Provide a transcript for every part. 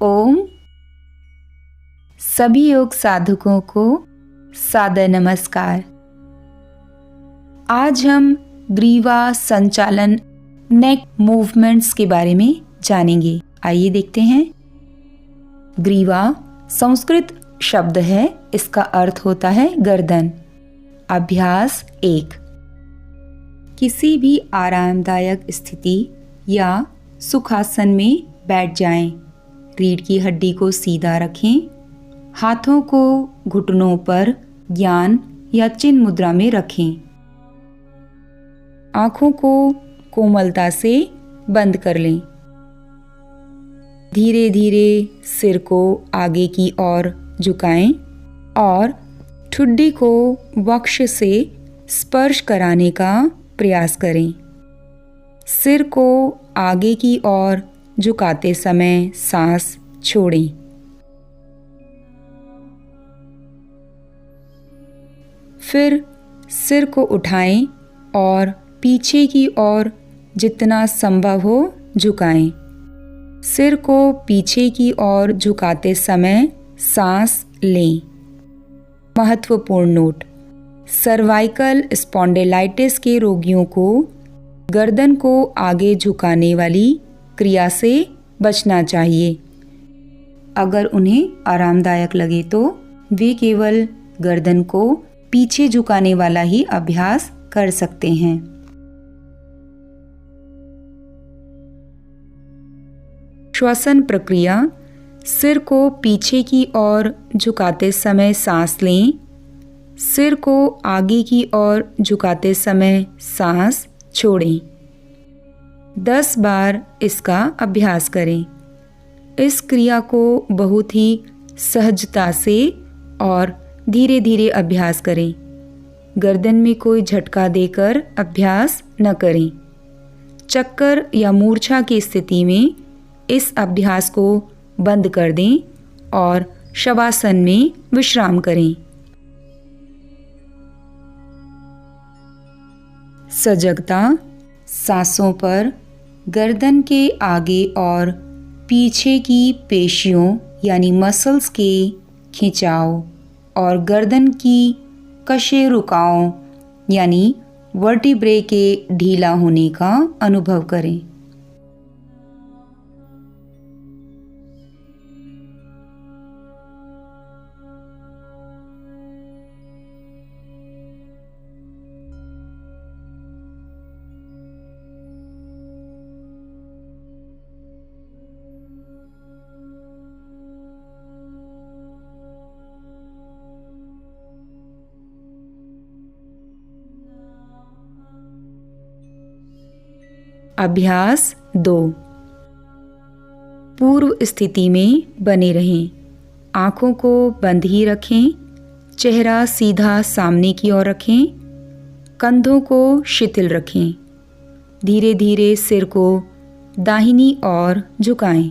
ओम। सभी योग साधकों को सादर नमस्कार। आज हम ग्रीवा संचालन नेक मूवमेंट्स के बारे में जानेंगे। आइए देखते हैं। ग्रीवा संस्कृत शब्द है, इसका अर्थ होता है गर्दन। अभ्यास 1। किसी भी आरामदायक स्थिति या सुखासन में बैठ जाएं। रीढ़ की हड्डी को सीधा रखें। हाथों को घुटनों पर ज्ञान या चिन्ह मुद्रा में रखें। आंखों को कोमलता से बंद कर लें। धीरे धीरे सिर को आगे की ओर झुकाएं और ठुड्डी को वक्ष से स्पर्श कराने का प्रयास करें। सिर को आगे की ओर झुकाते समय सांस छोड़ें। फिर सिर को उठाएं और पीछे की ओर जितना संभव हो झुकाएं। सिर को पीछे की ओर झुकाते समय सांस लें। महत्वपूर्ण नोट: सर्वाइकल स्पॉन्डिलाइटिस के रोगियों को गर्दन को आगे झुकाने वाली क्रिया से बचना चाहिए। अगर उन्हें आरामदायक लगे तो वे केवल गर्दन को पीछे झुकाने वाला ही अभ्यास कर सकते हैं। श्वसन प्रक्रिया: सिर को पीछे की ओर झुकाते समय सांस लें। सिर को आगे की ओर झुकाते समय सांस छोड़ें। 10 बार इसका अभ्यास करें। इस क्रिया को बहुत ही सहजता से और धीरे धीरे अभ्यास करें। गर्दन में कोई झटका देकर अभ्यास न करें। चक्कर या मूर्छा की स्थिति में इस अभ्यास को बंद कर दें और शवासन में विश्राम करें। सजगता: सांसों पर गर्दन के आगे और पीछे की पेशियों यानी मसल्स के खिंचाव और गर्दन की कशेरुकाओं यानी वर्टिब्रे के ढीला होने का अनुभव करें। अभ्यास 2। पूर्व स्थिति में बने रहें। आँखों को बंद ही रखें। चेहरा सीधा सामने की ओर रखें। कंधों को शिथिल रखें। धीरे धीरे सिर को दाहिनी ओर झुकाएं।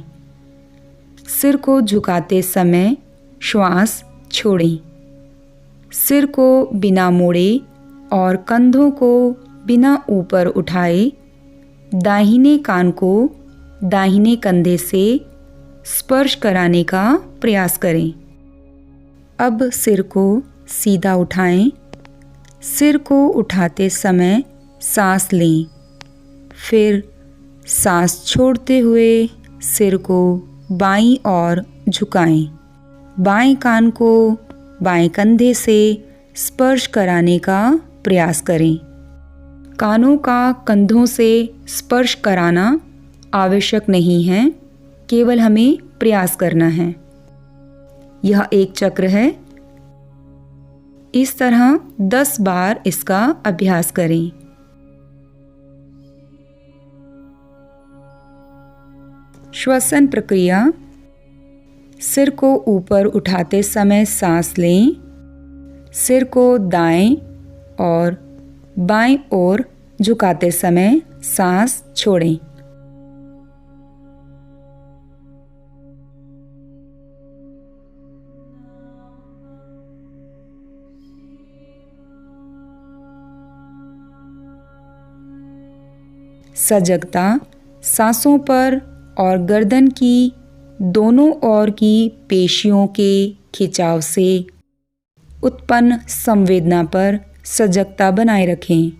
सिर को झुकाते समय श्वास छोड़ें। सिर को बिना मोड़े और कंधों को बिना ऊपर उठाए दाहिने कान को दाहिने कंधे से स्पर्श कराने का प्रयास करें। अब सिर को सीधा उठाएं। सिर को उठाते समय सांस लें। फिर सांस छोड़ते हुए सिर को बाईं ओर झुकाएं। बाएं कान को बाएं कंधे से स्पर्श कराने का प्रयास करें। कानों का कंधों से स्पर्श कराना आवश्यक नहीं है, केवल हमें प्रयास करना है। यह एक चक्र है। इस तरह 10 बार इसका अभ्यास करें। श्वसन प्रक्रिया: सिर को ऊपर उठाते समय सांस लें। सिर को दाएं और बाएं ओर झुकाते समय सांस छोड़ें। सजगता सांसों पर और गर्दन की दोनों ओर की पेशियों के खिंचाव से उत्पन्न संवेदना पर सजगता बनाए रखें।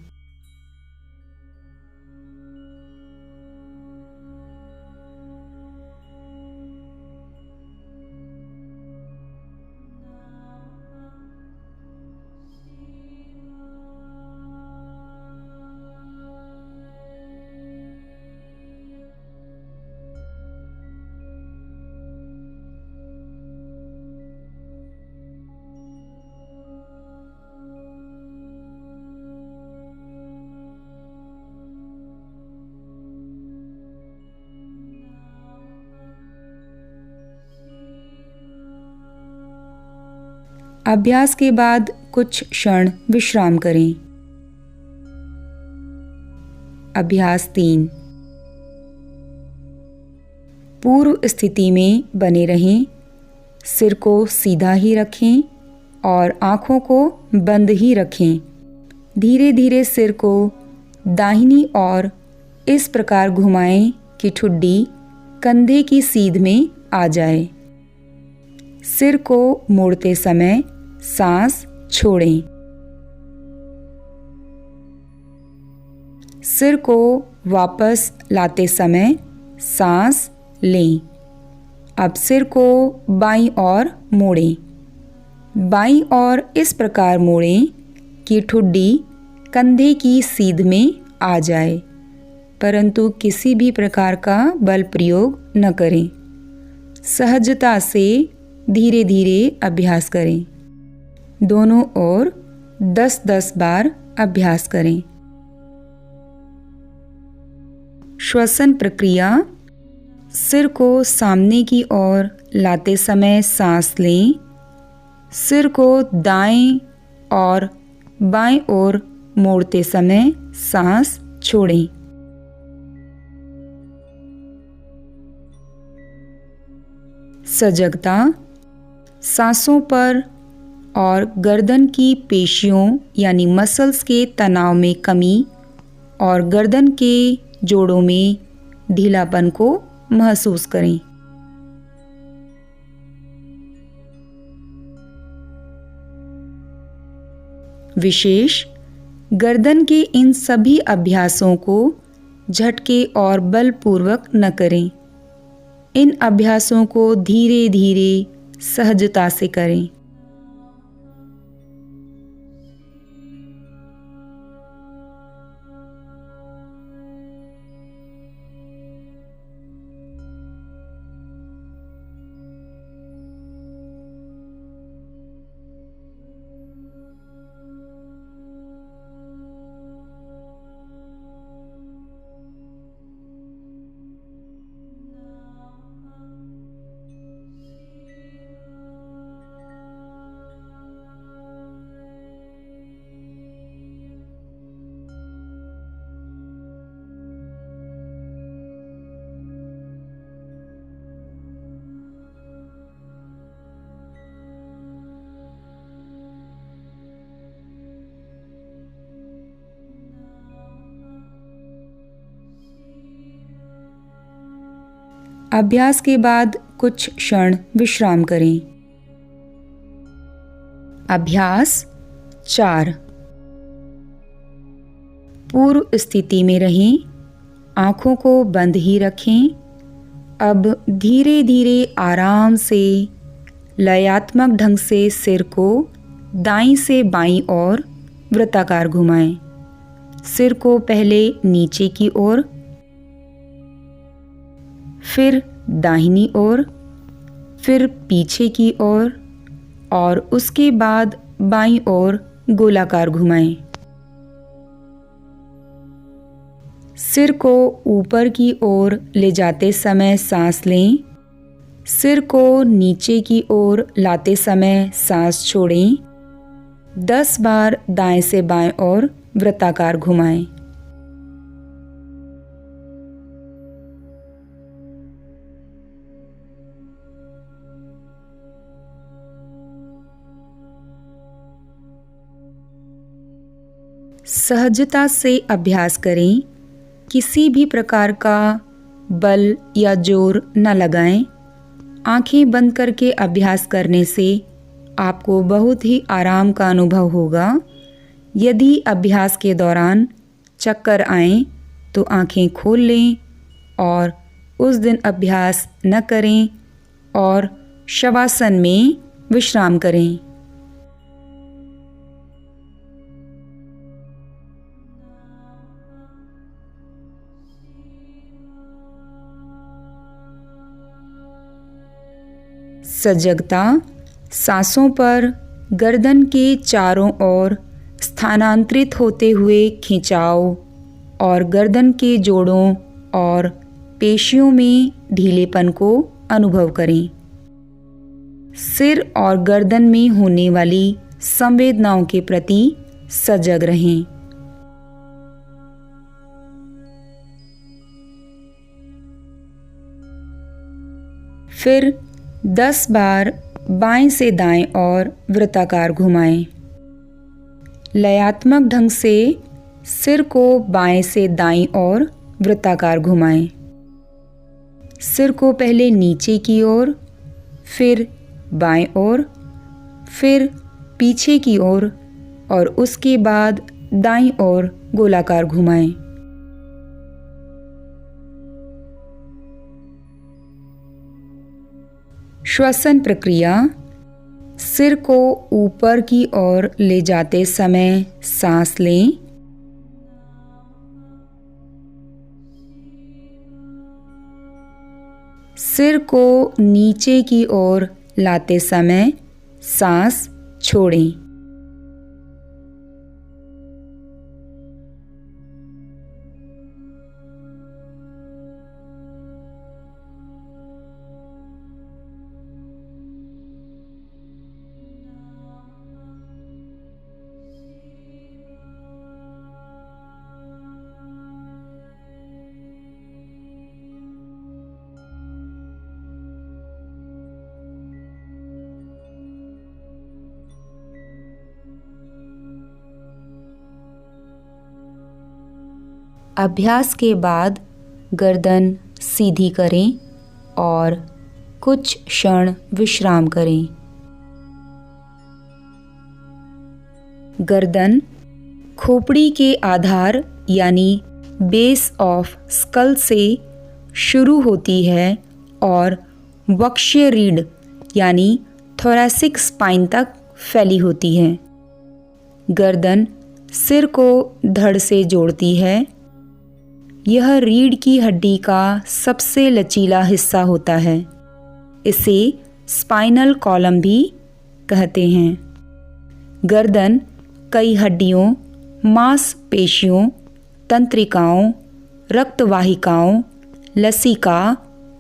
अभ्यास के बाद कुछ क्षण विश्राम करें। अभ्यास 3। पूर्व स्थिति में बने रहें। सिर को सीधा ही रखें और आँखों को बंद ही रखें। धीरे धीरे सिर को दाहिनी ओर इस प्रकार घुमाएं कि ठुड्डी कंधे की सीध में आ जाए। सिर को मोड़ते समय सांस छोड़ें। सिर को वापस लाते समय सांस लें। अब सिर को बाईं ओर मोड़ें। बाईं ओर इस प्रकार मोड़ें कि ठुड्डी कंधे की सीध में आ जाए, परंतु किसी भी प्रकार का बल प्रयोग न करें। सहजता से धीरे धीरे अभ्यास करें। दोनों ओर 10-10 बार अभ्यास करें। श्वसन प्रक्रिया। सिर को सामने की ओर लाते समय सांस लें। सिर को दाएं और बाएं ओर मोड़ते समय सांस छोड़ें। सजगता। सांसों पर और गर्दन की पेशियों यानी मसल्स के तनाव में कमी और गर्दन के जोड़ों में ढीलापन को महसूस करें। विशेष गर्दन के इन सभी अभ्यासों को झटके और बलपूर्वक न करें। इन अभ्यासों को धीरे धीरे सहजता से करें। अभ्यास के बाद कुछ क्षण विश्राम करें। अभ्यास 4। पूर्व स्थिति में रहें। आँखों को बंद ही रखें। अब धीरे धीरे आराम से लयात्मक ढंग से सिर को दाईं से बाईं ओर वृत्ताकार घुमाएं। सिर को पहले नीचे की ओर, फिर दाहिनी ओर, फिर पीछे की ओर और उसके बाद बाईं ओर गोलाकार घुमाएं। सिर को ऊपर की ओर ले जाते समय सांस लें। सिर को नीचे की ओर लाते समय सांस छोड़ें। 10 बार दाएं से बाएं ओर वृत्ताकार घुमाएं। सहजता से अभ्यास करें। किसी भी प्रकार का बल या जोर न लगाएं। आंखें बंद करके अभ्यास करने से आपको बहुत ही आराम का अनुभव होगा। यदि अभ्यास के दौरान चक्कर आएं तो आंखें खोल लें और उस दिन अभ्यास न करें और शवासन में विश्राम करें। सजगता सांसों पर गर्दन के चारों ओर स्थानांतरित होते हुए खिंचाव और गर्दन के जोड़ों और पेशियों में ढीलेपन को अनुभव करें। सिर और गर्दन में होने वाली संवेदनाओं के प्रति सजग रहें। फिर 10 बार बाएं से दाएं और वृत्ताकार घुमाएं। लयात्मक ढंग से सिर को बाएं से दाईं ओर वृत्ताकार घुमाएं। सिर को पहले नीचे की ओर, फिर बाएं ओर, फिर पीछे की ओर और उसके बाद दाईं ओर गोलाकार घुमाएं। श्वसन प्रक्रिया। सिर को ऊपर की ओर ले जाते समय सांस लें। सिर को नीचे की ओर लाते समय सांस छोड़ें। अभ्यास के बाद गर्दन सीधी करें और कुछ क्षण विश्राम करें। गर्दन खोपड़ी के आधार यानी बेस ऑफ स्कल से शुरू होती है और वक्षीय रीढ़ यानी थोरैसिक स्पाइन तक फैली होती है। गर्दन सिर को धड़ से जोड़ती है। यह रीढ़ की हड्डी का सबसे लचीला हिस्सा होता है। इसे स्पाइनल कॉलम भी कहते हैं। गर्दन कई हड्डियों, मांसपेशियों, तंत्रिकाओं, रक्तवाहिकाओं, लसिका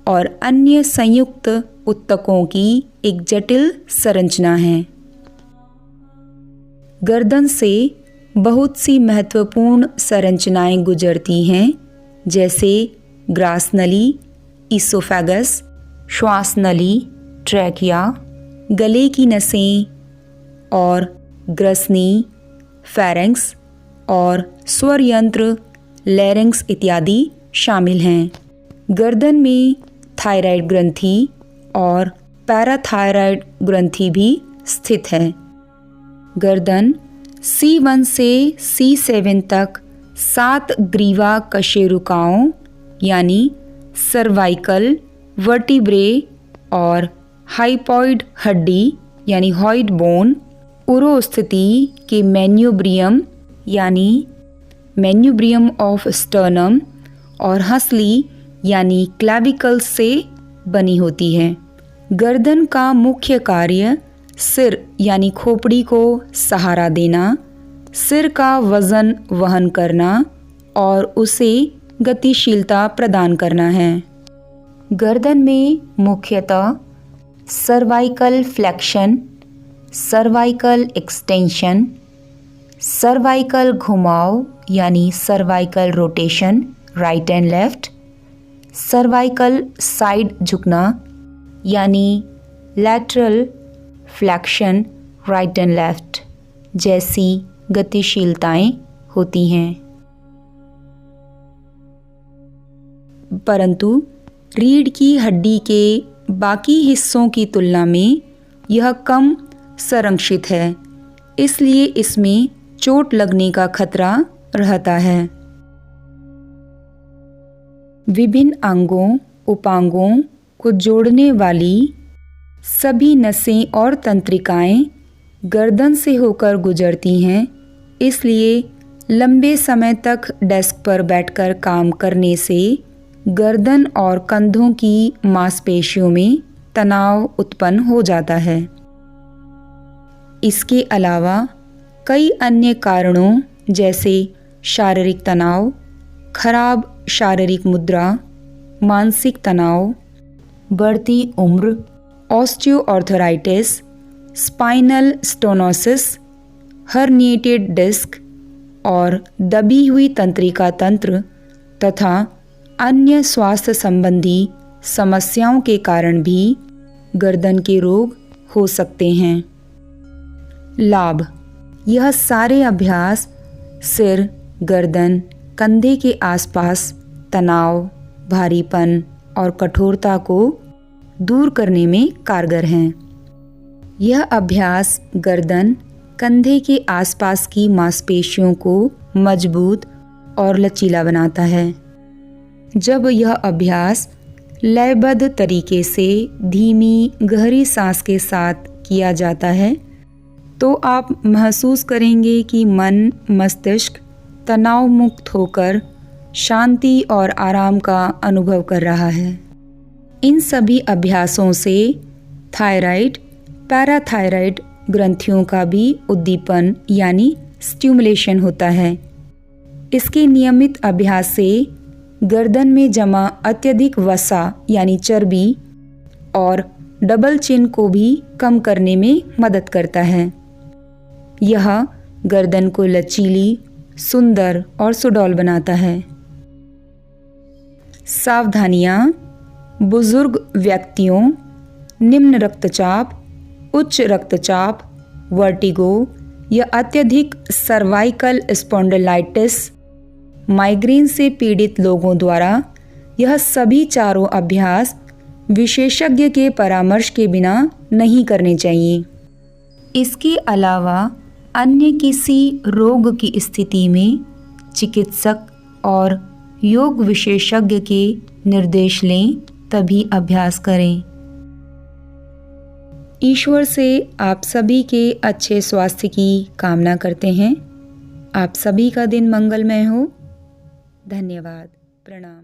और अन्य संयुक्त ऊतकों की एक जटिल संरचना है। गर्दन से बहुत सी महत्वपूर्ण संरचनाएं गुजरती हैं, जैसे ग्रास नली, ईसोफेगस, श्वास नली, ट्रैकिया, गले की नसें और ग्रसनी, फेरेंक्स और स्वर यंत्र, लैरिंक्स इत्यादि शामिल हैं। गर्दन में थायराइड ग्रंथि और पैराथायराइड ग्रंथि भी स्थित है। गर्दन C1 से C7 तक 7 ग्रीवा कशेरुकाओं यानी सर्वाइकल, वर्टिब्रे और हाइपॉइड हड्डी यानी हॉइड बोन, उरोस्थिति के मैन्युब्रियम यानी मैन्युब्रियम ऑफ स्टर्नम और हंसली यानी क्लैविकल से बनी होती है। गर्दन का मुख्य कार्य सिर यानी खोपड़ी को सहारा देना, सिर का वजन वहन करना और उसे गतिशीलता प्रदान करना है। गर्दन में मुख्यतः cervical flexion, cervical extension, cervical घुमाव यानी cervical rotation right and left, cervical side झुकना यानी lateral flexion right and left जैसी गतिशीलताएं होती हैं। परंतु रीढ़ की हड्डी के बाकी हिस्सों की तुलना में यह कम संरक्षित है, इसलिए इसमें चोट लगने का खतरा रहता है। विभिन्न अंगों उपांगों को जोड़ने वाली सभी नसें और तंत्रिकाएं गर्दन से होकर गुजरती हैं, इसलिए लंबे समय तक डेस्क पर बैठकर काम करने से गर्दन और कंधों की मांसपेशियों में तनाव उत्पन्न हो जाता है। इसके अलावा कई अन्य कारणों जैसे शारीरिक तनाव, खराब शारीरिक मुद्रा, मानसिक तनाव, बढ़ती उम्र, osteoarthritis, spinal stenosis, herniated disc और दबी हुई तंत्रिका तंत्र तथा अन्य स्वास्थ्य संबंधी समस्याओं के कारण भी गर्दन के रोग हो सकते हैं। लाभ: यह सारे अभ्यास सिर, गर्दन, कंधे के आसपास तनाव, भारीपन और कठोरता को दूर करने में कारगर हैं। यह अभ्यास गर्दन, कंधे के आसपास की मांसपेशियों को मजबूत और लचीला बनाता है। जब यह अभ्यास लयबद्ध तरीके से धीमी गहरी सांस के साथ किया जाता है तो आप महसूस करेंगे कि मन, मस्तिष्क तनाव मुक्त होकर शांति और आराम का अनुभव कर रहा है। इन सभी अभ्यासों से थायराइड, पैराथायराइड ग्रंथियों का भी उद्दीपन यानी स्टिमुलेशन होता है। इसके नियमित अभ्यास से गर्दन में जमा अत्यधिक वसा यानी चर्बी और डबल चिन को भी कम करने में मदद करता है। यह गर्दन को लचीली, सुंदर और सुडौल बनाता है। सावधानियाँ: बुजुर्ग व्यक्तियों, निम्न रक्तचाप, उच्च रक्तचाप, वर्टिगो या अत्यधिक सर्वाइकल स्पॉन्डिलाइटिस, माइग्रेन से पीड़ित लोगों द्वारा यह सभी चारों अभ्यास विशेषज्ञ के परामर्श के बिना नहीं करने चाहिए। इसके अलावा अन्य किसी रोग की स्थिति में चिकित्सक और योग विशेषज्ञ के निर्देश लें, तभी अभ्यास करें। ईश्वर से आप सभी के अच्छे स्वास्थ्य की कामना करते हैं। आप सभी का दिन मंगलमय हो। धन्यवाद। प्रणाम।